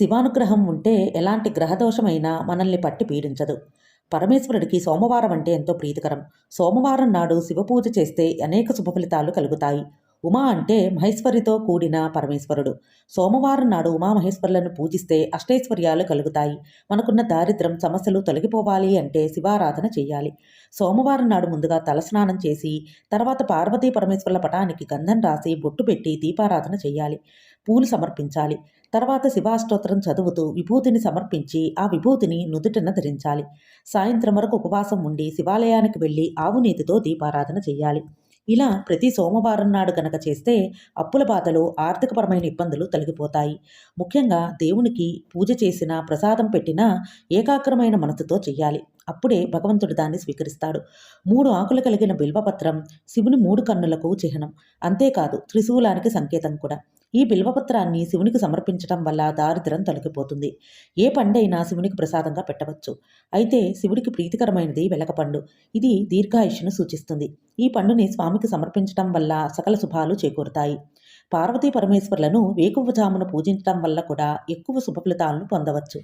శివానుగ్రహం ఉంటే ఎలాంటి గ్రహదోషమైనా మనల్ని పట్టి పీడించదు. పరమేశ్వరుడికి సోమవారం అంటే ఎంతో ప్రీతికరం. సోమవారం నాడు శివపూజ చేస్తే అనేక శుభఫలితాలు కలుగుతాయి. ఉమా అంటే మహేశ్వరితో కూడిన పరమేశ్వరుడు. సోమవారం నాడు ఉమామహేశ్వరులను పూజిస్తే అష్టైశ్వర్యాలు కలుగుతాయి. మనకున్న దారిద్ర్యం సమస్యలు తొలగిపోవాలి అంటే శివారాధన చేయాలి. సోమవారం నాడు ముందుగా తలస్నానం చేసి తర్వాత పార్వతీ పరమేశ్వరుల పటానికి గంధం రాసి బొట్టు పెట్టి దీపారాధన చేయాలి. పూలు సమర్పించాలి. తర్వాత శివాష్టోత్తరం చదువుతూ విభూతిని సమర్పించి ఆ విభూతిని నుదుటిన ధరించాలి. సాయంత్రం వరకు ఉపవాసం ఉండి శివాలయానికి వెళ్ళి ఆవు నేతితో దీపారాధన చేయాలి. ఇలా ప్రతి సోమవారం నాడు గనక చేస్తే అప్పుల బాధలు, ఆర్థికపరమైన ఇబ్బందులు తొలగిపోతాయి. ముఖ్యంగా దేవునికి పూజ చేసినా, ప్రసాదం పెట్టినా ఏకాగ్రమైన మనసుతో చెయ్యాలి. అప్పుడే భగవంతుడు దాన్ని స్వీకరిస్తాడు. 3 ఆకులు కలిగిన బిల్వపత్రం శివుని 3 కన్నులకు చిహ్నం. అంతేకాదు త్రిశూలానికి సంకేతం కూడా. ఈ బిల్వపత్రాన్ని శివునికి సమర్పించటం వల్ల దారిద్ర్యం తొలగిపోతుంది. ఏ పండైనా శివునికి ప్రసాదంగా పెట్టవచ్చు. అయితే శివుడికి ప్రీతికరమైనది వెలకపండు. ఇది దీర్ఘాయుష్ను సూచిస్తుంది. ఈ పండుని స్వామికి సమర్పించటం వల్ల సకల శుభాలు చేకూరుతాయి. పార్వతీ పరమేశ్వరులను వేకువజామున పూజించటం వల్ల కూడా ఎక్కువ శుభఫలితాలను పొందవచ్చు.